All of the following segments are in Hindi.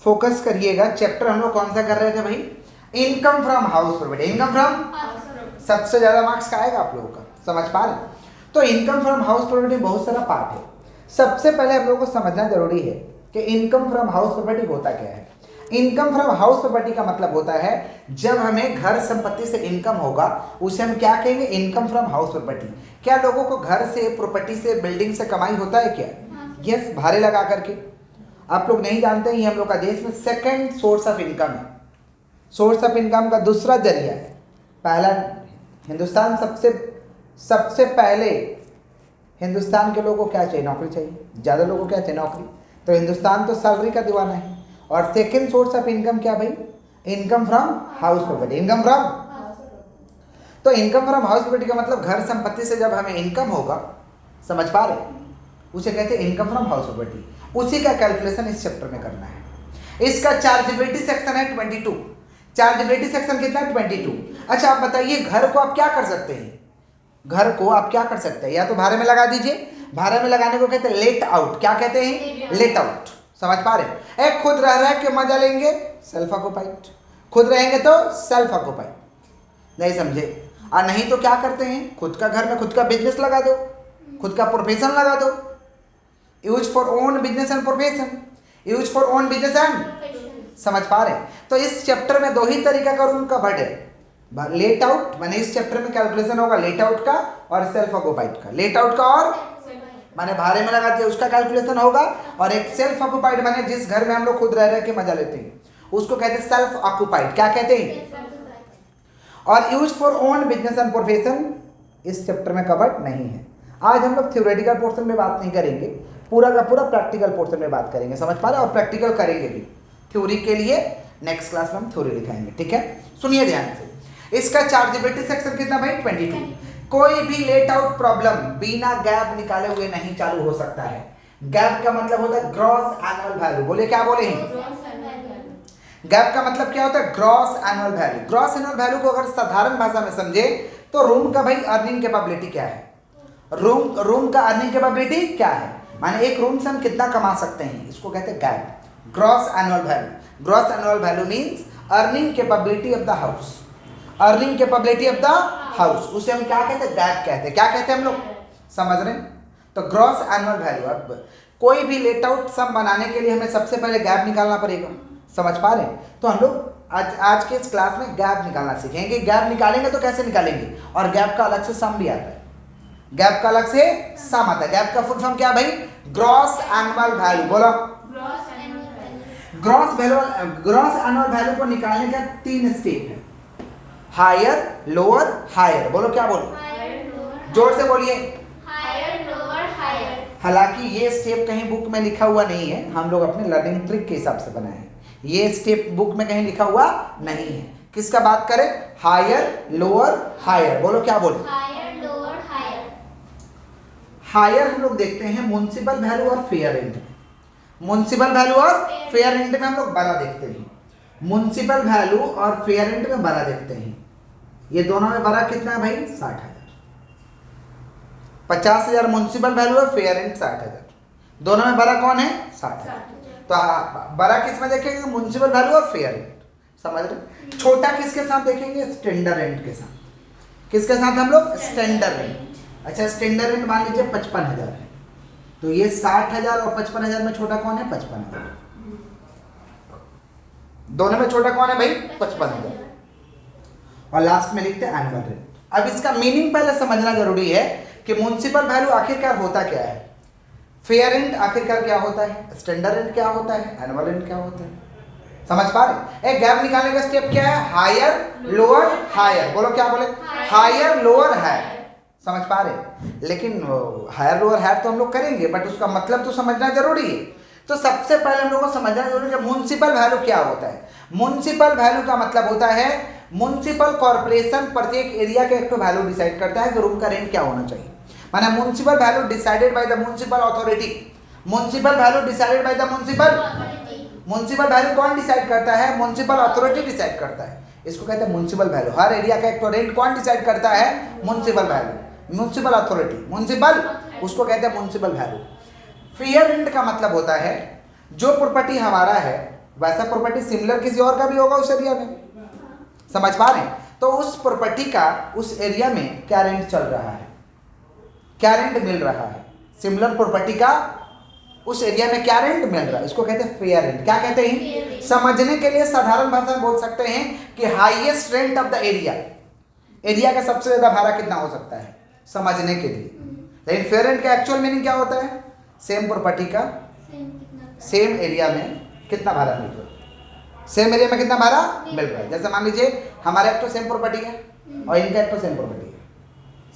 फोकस करिएगा। चैप्टर हम लोग कौन सा कर रहे थे भाई? Income from house property. Income from सबसे ज्यादा मार्क्स का आएगा आप लोगों का, समझ पा रहे? तो इनकम फ्रॉम हाउस प्रॉपर्टी बहुत सारा पार्ट है। सबसे पहले हम लोग को समझना जरूरी है कि इनकम फ्रॉम हाउस प्रॉपर्टी होता क्या है। इनकम फ्रॉम हाउस प्रॉपर्टी का मतलब होता है जब हमें घर संपत्ति से इनकम होगा उसे हम क्या कहेंगे? Income from house property. क्या लोगों को घर से, प्रॉपर्टी से, बिल्डिंग से कमाई होता है क्या? यस, भाड़े लगा करके। आप लोग नहीं जानते, ये हम लोग का देश में सेकंड सोर्स ऑफ इनकम है। सोर्स ऑफ इनकम का दूसरा जरिया है। पहला हिंदुस्तान सबसे पहले हिंदुस्तान के लोगों को क्या चाहिए? नौकरी चाहिए। ज़्यादा लोगों को क्या चाहिए? नौकरी। तो हिंदुस्तान तो सैलरी का दीवाना है। और सेकंड सोर्स ऑफ इनकम क्या भाई? Income from house property. Income from, तो इनकम फ्रॉम हाउस प्रॉपर्टी का मतलब घर संपत्ति से जब हमें इनकम होगा, समझ पा रहे, उसे कहते हैं इनकम फ्रॉम हाउस प्रॉपर्टी। उसी का कैलकुलेशन इस चैप्टर में करना है। इसका चार्जेबिलिटी सेक्शन है 22। चार्जेबिलिटी सेक्शन कितना है? 22। अच्छा आप बताइए, घर को आप क्या कर सकते हैं? घर को आप क्या कर सकते हैं? या तो भाड़े में लगा दीजिए। भाड़े में लगाने को कहते हैं लेट आउट। क्या कहते हैं? Let out. समझ पा रहे? एक खुद रह के मजा लेंगे, सेल्फ ऑक्युपाइड। खुद रहेंगे तो सेल्फ ऑक्युपाइड। नहीं समझे? और नहीं तो क्या करते हैं? खुद का घर में खुद का बिजनेस लगा दो, खुद का प्रोफेशन लगा दो। Use for own business and profession. Use for own business and, समझ पा रहे? तो इस चैप्टर में दो ही तरीका का रूम का वर्ड है। लेट आउट माने इस चैप्टर में कैलकुलेशन होगा लेट आउट का और सेल्फ ऑक्युपाइड का। लेट आउट का और माने भाड़े में लगा दिया उसका कैलकुलेशन होगा, और एक सेल्फ ऑक्युपाइड माने जिस घर में हम लोग खुद रह के मजा लेते हैं उसको कहते हैं सेल्फ ऑक्युपाइड। क्या कहते हैं? और use for own business and profession इस चैप्टर में कवर्ड नहीं है। आज हम लोग थ्योरेटिकल पोर्शन में बात नहीं करेंगे, पूरा का पूरा प्रैक्टिकल पोर्शन में बात करेंगे। समझ पा रहे? और प्रैक्टिकल करेंगे भी। थ्योरी के लिए नेक्स्ट क्लास में हम थ्योरी दिखाएंगे, ठीक है? सुनिए ध्यान से। इसका चार्जेबिलिटी सेक्शन कितना भाई? 22। कोई भी लेट आउट प्रॉब्लम बिना गैप निकाले हुए नहीं चालू हो सकता है। गैप का मतलब होता है ग्रॉस एनुअल वैल्यू। बोले क्या बोले हैं? गैप का मतलब क्या होता है? Gross annual value. Gross annual value को अगर साधारण भाषा में समझे तो रूम का भाई अर्निंग कैपेबिलिटी क्या है? रूम का अर्निंग कैपेबिलिटी क्या है? माने एक रूम से हम कितना कमा सकते हैं, इसको कहते हैं gap. Gross annual value. Gross annual value means earning capability of the house. Earning capability of the house, उसे हम क्या कहते हैं? गैप कहते हैं। क्या कहते हैं हम लोग? समझ रहे हैं? तो ग्रॉस एनुअल वैल्यू। अब कोई भी लेट आउट सम बनाने के लिए हमें सबसे पहले गैप निकालना पड़ेगा। समझ पा रहे हैं? तो हम लोग आज के इस क्लास में गैप निकालना सीखेंगे। गैप निकालेंगे तो कैसे निकालेंगे, और गैप का अलग से सम भी आता है। गैप का अलग से सम आता है। गैप का फुल फॉर्म क्या भाई? Gross annual value. बोलो ग्रॉस एनुअल वैल्यू को निकालने का 3 स्टेप है। Higher, lower, higher. बोलो क्या बोलो? जोर से बोलिए। Higher, lower, higher. हालांकि ये स्टेप कहीं बुक में लिखा हुआ नहीं है, हम लोग अपने लर्निंग ट्रिक के हिसाब से बनाए हैं। ये स्टेप बुक में कहीं लिखा हुआ नहीं है। किसका बात करें? Higher, lower, higher. बोलो क्या बोलो? Higher, lower, higher. हायर हम लोग देखते हैं म्युनिसिपल वैल्यू और फेयर रेंट। म्युनिसिपल वैल्यू और फेयर रेंट में हम लोग बड़ा देखते हैं। म्युनिसिपल वैल्यू और फेयर रेंट में बड़ा देखते हैं। ये दोनों में बड़ा कितना है भाई? 60,000। 50,000 म्युनिसिपल वैल्यू और फेयर रेंट 60,000। दोनों में बड़ा कौन है? 60,000। तो बड़ा किस में देखेंगे? म्युनिसिपल वैल्यू और फेयर रेंट। समझ रहे? छोटा किसके साथ देखेंगे? स्टैंडर्ड रेंट के साथ। किसके साथ हम लोग? Standard rent. अच्छा स्टैंडर्ड रेंट मान लीजिए 55,000 है, तो ये 60,000 और 55,000 में छोटा कौन है? 55,000। दोनों में छोटा कौन है भाई? 55,000। और लास्ट में लिखते हैं एनुअल रेंट। अब इसका मीनिंग पहले समझना जरूरी है कि म्युनिसिपल वैल्यू आखिरकार होता क्या है, फेयर रेंट आखिरकार क्या होता है, स्टैंडर्ड रेंट क्या होता है, एनुअल रेंट क्या होता है। समझ पा रहे? एक गैप निकालने का स्टेप क्या है? Higher, lower, higher. बोलो क्या बोले? Higher, lower, higher. समझ पा रहे? लेकिन हायर, लोअर, हायर तो हम लोग करेंगे, बट उसका मतलब तो समझना जरूरी है। तो सबसे पहले हम लोग को समझना जरूरी है म्युनिसिपल वैल्यू क्या होता है। म्युनिसिपल वैल्यू का मतलब होता है म्युनिसिपल कॉर्पोरेशन प्रत्येक एरिया का एक तो वैल्यू डिसाइड करता है कि रूम का रेंट क्या होना चाहिए। माने municipal value decided by the municipal authority. Municipal value decided by the municipal value कौन डिसाइड करता है? म्युनिसिपल अथॉरिटी डिसाइड करता है। इसको कहते हैं म्युनिसिपल वैल्यू। हर एरिया का एक तो रेंट कौन डिसाइड करता है? Municipal value, municipal authority, municipal, उसको कहते हैं म्युनिसिपल वैल्यू। फेयर रेंट का मतलब होता है जो प्रॉपर्टी हमारा है वैसा प्रॉपर्टी सिमिलर किसी और का भी होगा उस एरिया में, समझ पा रहे हैं? तो उस प्रॉपर्टी का उस एरिया में क्या रेंट चल रहा है, क्या रेंट मिल रहा है, सिमिलर प्रॉपर्टी का उस एरिया में क्या रेंट मिल रहा है, इसको कहते हैं फेयर रेंट। क्या कहते हैं? समझने के लिए साधारण भाषा में बोल सकते हैं कि highest rent of the area, area का सबसे ज्यादा भाड़ा कितना हो सकता है, समझने के लिए। लेकिन फेयर रेंट का एक्चुअल मीनिंग क्या होता है? सेम प्रॉपर्टी का सेम एरिया में कितना भाड़ा मिल रहा है, सेम एरिया में कितना भाड़ा मिल रहा है। जैसे मान लीजिए हमारा एक तो सेम प्रॉपर्टी है और इनका एक तो सेम प्रॉपर्टी है,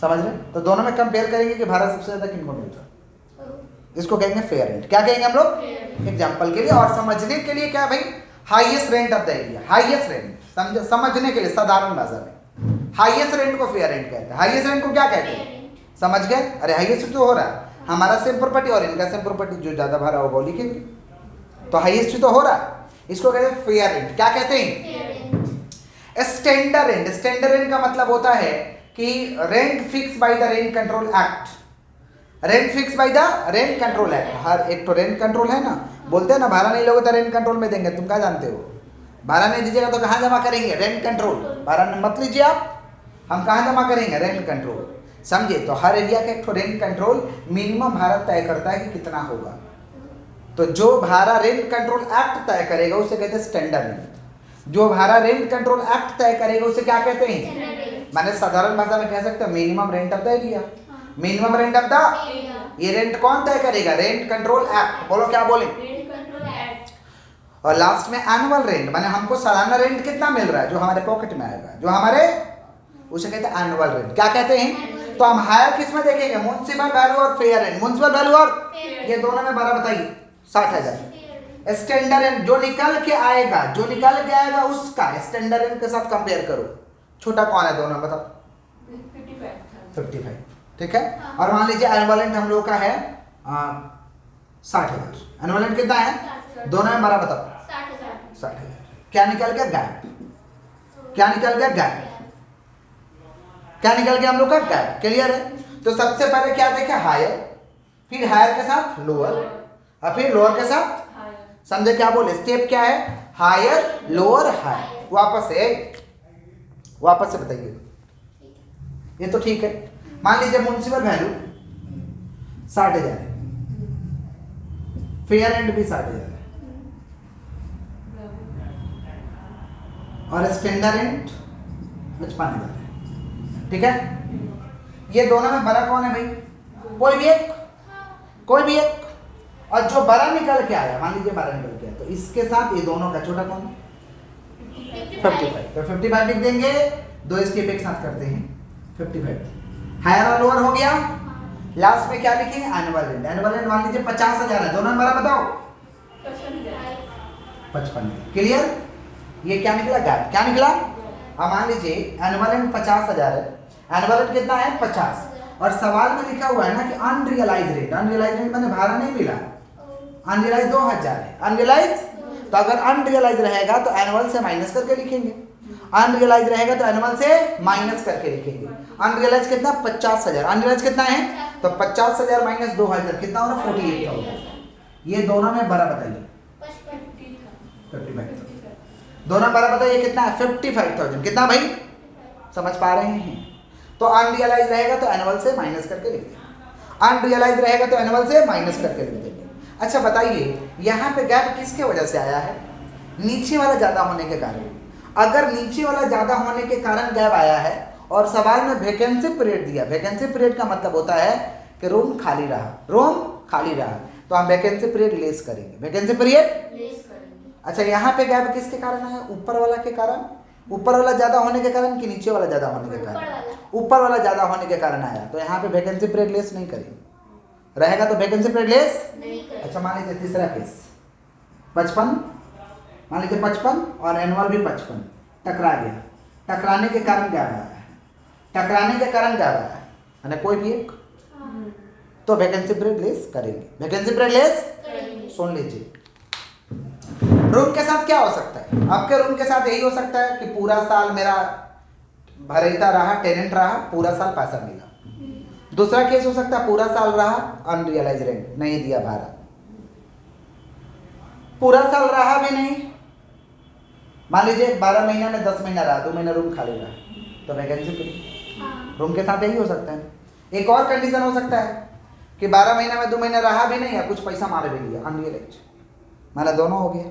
समझ रहे? तो दोनों में कंपेयर करेंगे कि भाड़ा सबसे ज्यादा किनको मिल रहा है, इसको कहेंगे फेयर रेंट। क्या कहेंगे हम लोग? एग्जाम्पल के लिए और समझने के लिए क्या भाई, highest rent of the area, highest rent समझ, समझने के लिए साधारण भाषा में हाईएस्ट रेंट को फेयर रेंट कहते हैं। हाईएस्ट रेंट को क्या कहते हैं, समझ गए? अरे हाईएस्ट तो हो रहा है, हमारा सेम प्रॉपर्टी और इनका सेम प्रॉपर्टी, जो ज्यादा भाड़ा होगा वो लिखेंगे, तो हाईएस्ट तो हो रहा है, इसको कहते हैं फेयर रेंट। क्या कहते हैं? Standard rent. स्टैंडर्ड रेंट का मतलब होता है कि rent fix by the rent control act, rent fix by the rent control act. हर एक तो रेंट कंट्रोल है ना, बोलते हैं ना भाड़ा नहीं लोगे तो रेंट कंट्रोल में देंगे, तुम क्या जानते हो? भाड़ा नहीं दीजिएगा तो कहाँ जमा करेंगे? Rent control. भाड़ा मत लीजिए आप, हम कहाँ जमा करेंगे? रेंट कंट्रोल, समझे? तो हर एरिया का एक तो रेंट कंट्रोल मिनिमम भाड़ा तय करता है कि कितना होगा, तो जो भाड़ा रेंट कंट्रोल एक्ट तय करेगा उसे कहते हैं स्टैंडर्ड रेंट। जो भाड़ा रेंट कंट्रोल एक्ट तय करेगा उसे क्या कहते हैं? मैंने साधारण भाषा में कह सकते हैं minimum rent of the area, minimum rent of the, ये रेंट कौन तय करेगा? Rent control act. बोलो क्या बोले? और लास्ट में एनुअल रेंट, माने हमको सालाना रेंट कितना मिल रहा है जो हमारे पॉकेट में आएगा, जो हमारे, उसे कहते हैं एनुअल रेंट। क्या कहते हैं? तो हम हायर किस में देखेंगे? म्युनिसिपल वैल्यू और फेयर रेंट। म्युनिसिपल वैल्यू और ये दोनों में बड़ा बताइए 60,000। स्टैंडर्ड रेंट जो निकल के आएगा, जो निकल के आएगा उसका स्टैंडर्ड रेंट के साथ कंपेयर करो, छोटा कौन है दोनों बताओ? 55, ठीक है। और मान लीजिए एनुअल रेंट हम लोग का है 60,000। एनुअल रेंट कितना है दोनों में बड़ा बताओ? 60,000। क्या निकल गया? गैप। क्या निकल गया? गैप। क्या निकल गया हम लोग का? गैप। क्लियर है? तो सबसे पहले क्या देखे? हायर, फिर हायर के साथ लोअर और फिर लोअर के साथ, समझे क्या बोले? स्टेप क्या है? Higher lower higher. वापस से बताइए, ये तो ठीक है। मान लीजिए म्युनिसिपल वैल्यू 60,000 है, फेयर रेंट भी 60,000 है और स्टैंडर्ड रेंट 55,000 है, ठीक है। ये दोनों में बड़ा कौन है भाई? कोई भी एक, कोई भी एक। और जो बड़ा निकल के आया, मान लीजिए बड़ा निकल के आया, तो इसके साथ ये दोनों का छोटा कौन? 55। तो 55 लिख देंगे, दो स्टेप एक साथ करते हैं 55। हायर और लोअर हो गया, लास्ट में क्या लिखेंगे? Annual rent. एनुअल रेंट मान लीजिए 50,000 है, दोनों में बड़ा बताओ? 55। क्लियर? ये क्या निकला? गैप। क्या निकला? अब मान लीजिए एनुअल रेंट 50,000 है, एनुअल रेंट कितना है? 50, और सवाल में लिखा हुआ है ना कि अनरियलाइज रेंट। अनरियलाइज रेंट मैंने भाड़ा नहीं मिला, अनरियलाइज 2,000 है। अनरियलाइज, तो अगर अनरियलाइज रहेगा तो एनुअल से माइनस करके लिखेंगे, अनरियलाइज रहेगा तो एनुअल से माइनस करके लिखेंगे। अनरियलाइज कितना? 50,000। अनरियलाइज कितना है? तो 50,000 माइनस 2,000 कितना हो रहा? 48,000। ये दोनों में बड़ा बताइए? 55। दोनों बड़ा बताइए कितना है? 55,000। कितना भाई? समझ पा रहे हैं? तो अनरियलाइज रहेगा तो एनुअल से माइनस करके लिख देंगे, अनरियलाइज रहेगा तो एनुअल से माइनस करके लिख देंगे। अच्छा बताइए यहाँ पे गैप किसके वजह से आया है? नीचे वाला ज्यादा होने के कारण। अगर नीचे वाला ज्यादा होने के कारण गैप आया है और सवाल में वैकेंसी पीरियड दिया, वैकेंसी पीरियड का मतलब होता है कि रूम खाली रहा, रूम खाली रहा, तो हम वैकेंसी पीरियड लेस करेंगे, वैकेंसी पीरियड लेस करेंगे। अच्छा यहाँ पे गैप किसके कारण आया? ऊपर वाला के कारण। ऊपर वाला ज्यादा होने के कारण कि नीचे वाला ज्यादा होने के कारण? ऊपर वाला ज्यादा होने के कारण आया, तो यहाँ पे वैकेंसी पीरियड लेस नहीं करेंगे, रहेगा तो वैकेंसी पीरियड लेस नहीं करेंगे। अच्छा मान लीजिए तीसरा केस 55, मान लीजिए 55 और एनुअल भी 55, टकरा गया, टकराने के कारण क्या आया है? टकराने के कारण क्या आया है? यानी कोई भी एक, तो वैकेंसी पीरियड लेस करेंगे, वैकेंसी पीरियड लेस। सुन लीजिए रूम के साथ क्या हो सकता है? आपके रूम के साथ यही हो सकता है कि पूरा साल मेरा भरेता रहा, टेनेंट रहा, पूरा साल पैसा मिला। दूसरा केस हो सकता है पूरा साल रहा, अनरियलाइज रेंट नहीं दिया भाड़ा, पूरा साल रहा भी नहीं, मान लीजिए 12 महीना में 10 महीना रहा, 2 महीना रूम खाली रहा, तो वैकेंसी फ्री। रूम के साथ यही हो सकता है। एक और कंडीशन हो सकता है कि 12 महीना में 2 महीना रहा भी नहीं या कुछ पैसा मार भी लिया, अनरियलाइज, माना दोनों हो गया।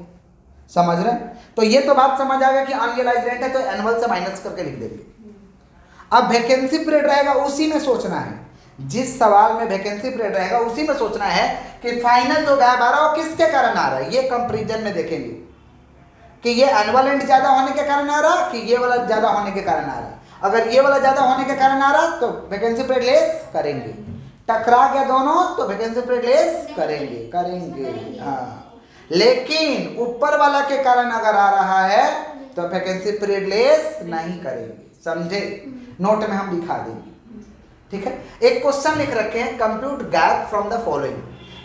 समझ रहे हैं? तो ये तो बात समझ आ गया कि अनरियलाइज रेंट है तो एनुअल से माइनस करके लिख देंगे। अब वैकेंसी पीरियड रहेगा, उसी में सोचना है, जिस सवाल में वैकेंसी पीरियड रहेगा उसी में सोचना है कि फाइनल जो गैप आ रहा है वो किसके कारण आ रहा है। ये कंपैरिजन में देखेंगे कि ये एनुअल रेंट ज्यादा होने के कारण आ रहा कि ये वाला ज्यादा होने के कारण आ रहा। अगर ये वाला ज्यादा होने के कारण आ रहा तो वैकेंसी पीरियड लेस करेंगे, टकरा गया दोनों तो वैकेंसी पीरियड लेस करेंगे। हाँ, लेकिन ऊपर वाला के कारण अगर आ रहा है तो वैकेंसी पीरियड लेस नहीं करेंगे। समझे? नोट में हम दिखा देंगे। ठीक है, एक क्वेश्चन लिख रखे हैं, compute gap from the following.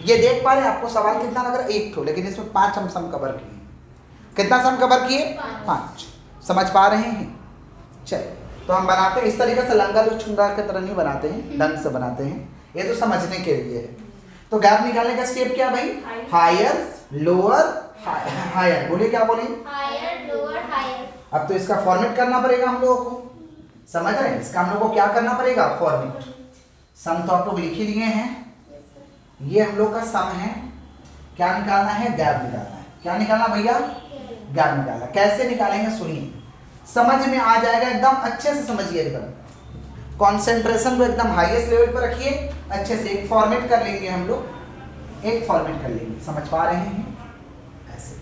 ये देख पा रहे हैं आपको सवाल कितना लग रहा है? एक ठो, लेकिन इसमें 5 हम सम कवर किए। कितना सम कवर किए? 5। समझ पा रहे हैं? चलिए तो हम बनाते हैं इस तरीके से, लंगर चुंगा की तरह नहीं बनाते हैं, ढंग से बनाते हैं, ये तो समझने के लिए है। तो गैप निकालने का स्टेप क्या भाई? Higher lower higher. बोलिए क्या बोले? Higher lower higher. अब तो इसका फॉर्मेट करना पड़ेगा हम लोगों को। समझ रहे हैं? इसका हम लोगों को क्या करना पड़ेगा? फॉर्मेट। सम तो आप लोग लिख ही लिए हैं, ये हम लोग का सम है। क्या निकालना है? गैप निकालना है। क्या निकालना भैया? गैप निकालना। कैसे निकालेंगे सुनिए, समझ में आ जाएगा, एकदम अच्छे से समझिए, एकदम कंसंट्रेशन को एकदम हाईएस्ट लेवल पर रखिए। अच्छे से एक फॉर्मेट कर लेंगे हम लोग, एक फॉर्मेट कर लेंगे। समझ पा रहे हैं? ऐसे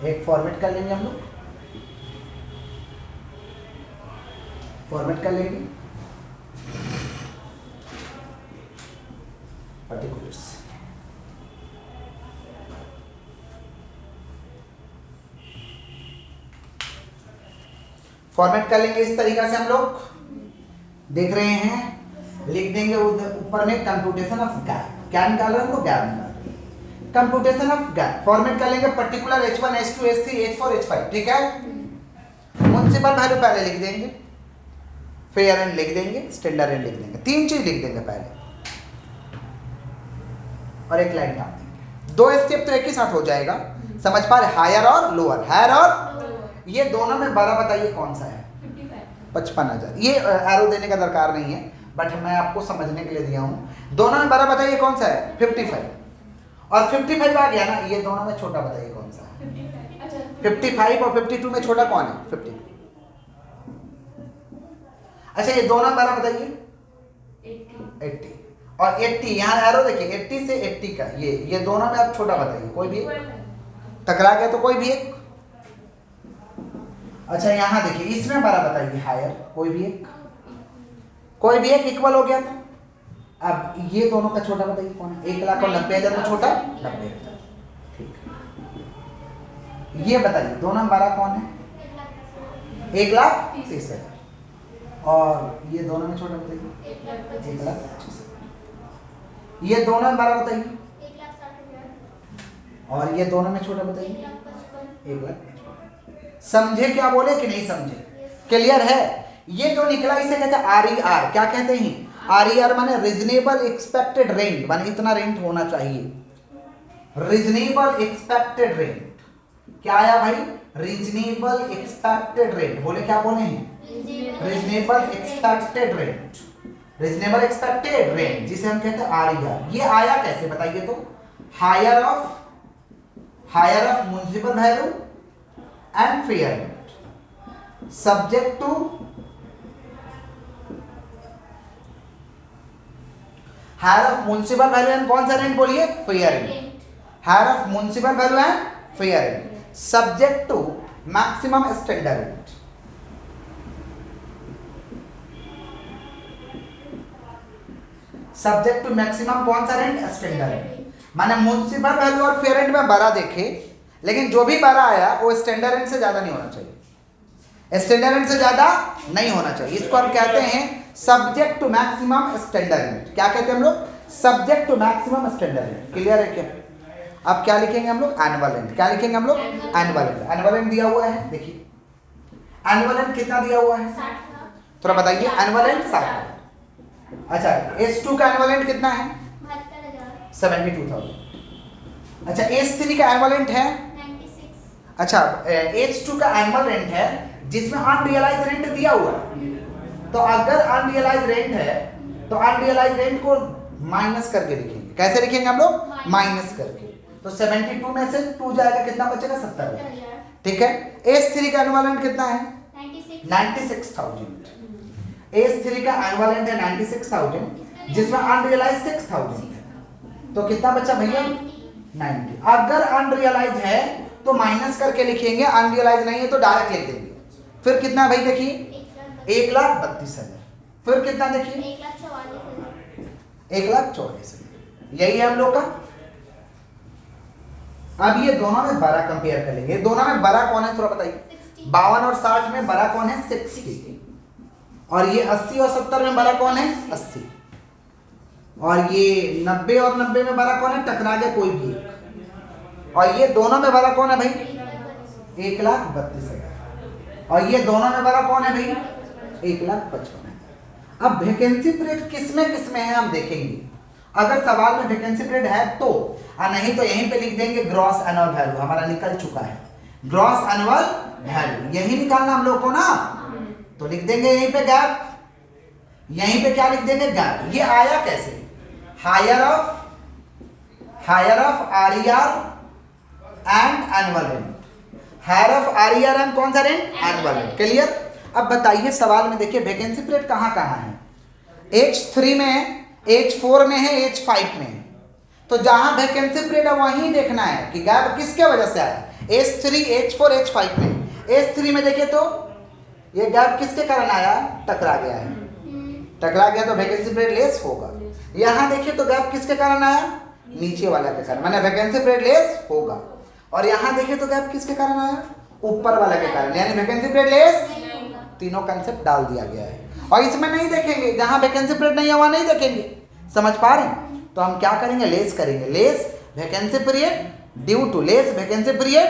एक फॉर्मेट कर लेंगे हम लोग, फॉर्मेट कर लेंगे पर्टिकुलर्स। फॉर्मेट कर लेंगे इस तरीके से हम लोग, देख रहे हैं, लिख देंगे ऊपर में कंप्यूटेशन ऑफ गैप। क्या निकाल रहे हैं हम लोग? गैप निकाल रहे हैं, कंप्यूटेशन ऑफ गैप। फॉर्मेट कर लेंगे particular H1 H2 H3 H4 H5। ठीक है, म्युनिसिपल वैल्यू पहले लिख देंगे, फेयर एंड लिख देंगे, स्टैंडर्ड एंड लिख देंगे, 3 चीज लिख देंगे पहले और एक लाइन डाल देंगे। 2 स्टेप तो एक ही साथ हो जाएगा। समझ पा रहे? हायर और लोअर, हायर और ये दोनों में बड़ा बताइए कौन सा है? 55,000। ये एरो देने का दरकार नहीं है, बट मैं आपको समझने के लिए दिया हूं। दोनों में बड़ा बताइए कौन सा है? 55। और 55 आ गया ना, ये दोनों में छोटा बताइए कौन सा है? 55 और 52 में छोटा कौन है? 52। अच्छा, ये दोनों में बड़ा बताइए? 80 और 80। यहाँ एरो देखिए, 80 से 80 का, ये दोनों में आप छोटा बताइए, कोई भी टकरा गया तो कोई भी एक। अच्छा, यहाँ देखिए, इसमें बड़ा बताइए हायर, कोई भी एक, कोई भी एक इक्वल हो गया था। अब ये दोनों का छोटा बताइए कौन है? 1,90,000 में छोटा 90,000। ठीक, ये बताइए दोनों में बड़ा कौन है? 1,30,000। और ये दोनों में छोटा बताइए? 1,25,000। ये दोनों में बड़ा बताइए? 1,60,000। और ये दोनों में छोटा बताइए? 1,55,000। 1,55,000। समझे क्या बोले कि नहीं समझे? क्लियर है? ये जो निकला इसे कहते हैं RER। क्या कहते हैं? RER माने रीजनेबल एक्सपेक्टेड रेंट, माने इतना रेंट होना चाहिए। रीजनेबल एक्सपेक्टेड रेंट क्या आया भाई? Reasonable expected rent. बोले क्या बोले हैं? Reasonable expected rent. Reasonable expected rent जिसे हम कहते हैं RER। ये आया कैसे बताइए तो? Higher of municipal value and fair rent subject to higher of municipal value and कौन सा रेंट बोलिए? fair rent। higher of municipal value and fair rent subject to maximum standard rent। subject to maximum कौन सा रेंट? Standard rent. माने म्युनिसिपल वैल्यू और फेयर रेंट में बड़ा देखे, लेकिन जो भी बड़ा आया वो स्टैंडर्ड रेंट से ज्यादा नहीं होना चाहिए। स्टैंडर्ड रेंट से ज्यादा नहीं होना चाहिए। इसको हम कहते हैं subject to maximum standard rent. क्या कहते हैं हम लोग? Subject to maximum standard rent. Clear है क्या? अब क्या लिखेंगे हम लोग? Annual rent. क्या लिखेंगे हम लोग? Annual rent. एनुअल रेंट दिया हुआ है, देखिए एनुअल रेंट कितना दिया हुआ है? 60,000। थोड़ा बताइए। Annual rent 60,000। अच्छा, S2 का एनुअल रेंट कितना है? 72,000। 72,000। अच्छा, S3 का एनुअल रेंट है अच्छा H2 का एनुअल रेंट है जिसमें अनरियलाइज रेंट दिया हुआ है, तो अगर अनरियलाइज रेंट है तो अनरियलाइज रेंट को माइनस करके लिखेंगे। कैसे लिखेंगे हम लोग? माइनस करके। तो 72 में से 2 जाएगा, कितना बचेगा? 70। ठीक है। H3 का एनुअल रेंट कितना है? 96,000। H3 का एनुअल रेंट है 96,000 जिसमें अनरियलाइज 6,000 है, तो कितना बचा भैया? 90। अगर अनरियलाइज है तो माइनस करके लिखेंगे, अनरियलाइज नहीं है तो डायरेक्ट लिख देंगे। फिर कितना भाई देखिए? 1,32,000। फिर कितना देखिए? 1,44,000। यही है हम लोग का। अब ये दोनों में बड़ा कंपेयर कर लेंगे। दोनों में बड़ा कौन है थोड़ा बताइए? 52 और 60 में बड़ा कौन है? 60। और ये 80 और 70 में बड़ा कौन है? 80। और ये 90 और 90 में बड़ा कौन है? टकरा गया कोई भी एक। और ये दोनों में बड़ा कौन है भाई? 1,32,000। और ये दोनों में बड़ा कौन है भाई? 1,55,000। अब वैकेंसी पीरियड किसमें है हम देखेंगे। अगर सवाल में वैकेंसी पीरियड है तो, और नहीं तो यहीं पे लिख देंगे ग्रॉस एनुअल वैल्यू। हमारा निकल चुका है ग्रॉस एनुअल वैल्यू, यही निकालना हम लोग को ना, तो लिख देंगे यहीं पे गैप। यहीं पे क्या लिख देंगे? गैप। ये आया कैसे? Higher of RER and annual rent. Higher of RER and कौन सा रेंट? Annual rent. क्लियर। अब बताइए सवाल में देखिए वैकेंसी पीरियड कहाँ कहाँ है? H3 में, H4 में है, H5 में है। तो जहां वैकेंसी पीरियड है वहीं देखना है कि गैप किसके वजह से आया। H3, H4, H5 में। H3 में देखिए तो ये गैप किसके कारण आया? टकरा गया है। टकरा गया तो वैकेंसी पीरियड लेस होगा। यहाँ देखिए तो गैप किसके कारण आया? नीचे वाला के कारण, माने वैकेंसी पीरियड लेस होगा। और यहाँ देखिए तो गैप किसके कारण आया? ऊपर वाला के कारण, यानी वैकेंसी पीरियड लेस। तीनों कंसेप्ट डाल दिया गया है। और इसमें नहीं देखेंगे, जहां वैकेंसी पीरियड नहीं है वहां नहीं देखेंगे। समझ पा रहे हैं? तो हम क्या करेंगे? लेस करेंगे। Less vacancy period due to, less vacancy period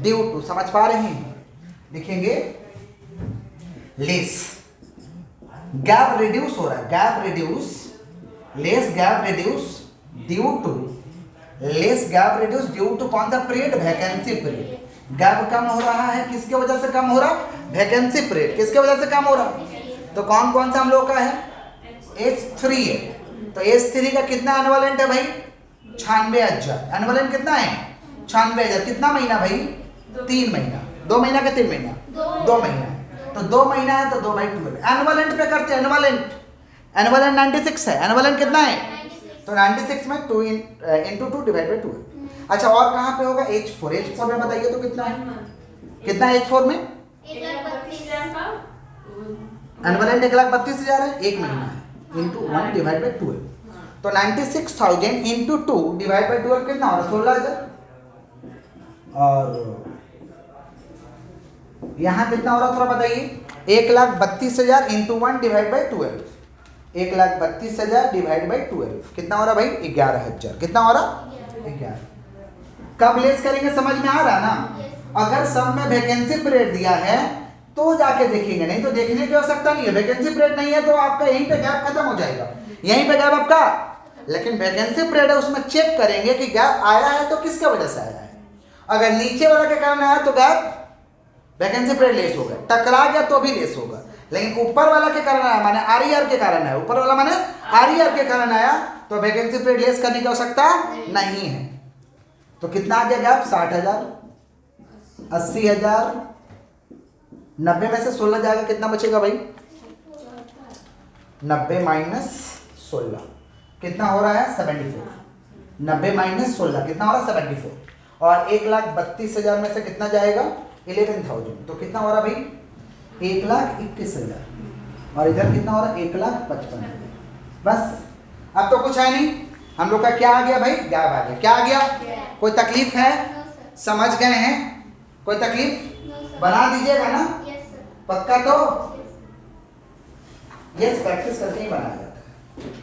due to. समझ पा रहे हैं? लिखेंगे लेस गैप रिड्यूस हो रहा है, gap reduce, less gap reduce due to, less gap reduce due to कौन सा पीरियड? Vacancy period. गैप कम हो रहा है, किसके वजह से कम हो रहा? Vacancy period. किसके वजह से कम हो रहा? तो कौन कौन सा हम लोग का है? H3 है। तो H3 का कितना एनुअल रेंट है भाई? 96,000। एनुअल रेंट कितना है? 96,000। कितना महीना भाई? 3 महीना। 2 महीना का 3 महीना? 2 महीना है। तो 2 महीना है तो 2/12। एनुअल रेंट पे करते हैं। एनुअल रेंट 96 है। एनुअल रेंट कितना है? तो 96 में 2 into 2 डिवाइड बाई 2 है। अच्छा और कहाँ पे होगा? H4। H4 में बताइए तो कितना है? कितना है H4 में? एनुअल रेंट 1,32,000 है। 1 महीना है इंटू 1 डिवाइड बाई 12। तो 96,000 इंटू 2 डिवाइड बाई 12 कितना हो रहा? 16,000। और यहाँ कितना हो रहा थोड़ा बताइए? 1,32,000 into 1 divide by 12। 1,32,000 divide by 12 कितना हो रहा भाई? 11,000। कितना हो रहा? 11। कब लेस करेंगे समझ में आ रहा ना? अगर सम में वैकेंसी पीरियड दिया है तो जाके देखेंगे, नहीं तो देखने की आवश्यकता नहीं है। वैकेंसी पीरियड नहीं है तो आपका यहीं पे गैप खत्म हो जाएगा, यहीं पे गैप आपका। लेकिन वैकेंसी पीरियड है उसमें चेक करेंगे कि गैप आया है तो किसके वजह से आया है। अगर नीचे वाला के कारण आया तो गैप वैकेंसी पीरियड लेस होगा, टकरा गया तो भी लेस होगा। लेकिन ऊपर वाला के कारण आया माने आरईआर के कारण आया, ऊपर वाला माने आरईआर के कारण आया तो वैकेंसी पीरियड लेस करने की आवश्यकता नहीं है। तो कितना आ गया गैप? 60,000, 80,000, 90 में से 16 जाएगा, कितना बचेगा भाई? 90 माइनस 16 कितना हो रहा है? 74। 90 माइनस 16 कितना हो रहा है? 74। और 1,32,000 में से कितना जाएगा? 11,000। तो कितना हो रहा भाई? 1,21,000। और इधर कितना हो रहा है? 1,55,000। बस अब तो कुछ है नहीं। हम लोग का क्या आ गया भाई? गैप आ गया। क्या आ गया? कोई तकलीफ है? समझ गए हैं? कोई तकलीफ? बना दीजिएगा ना? पक्का तो? यस, प्रैक्टिस करके ही बनाया जाता है।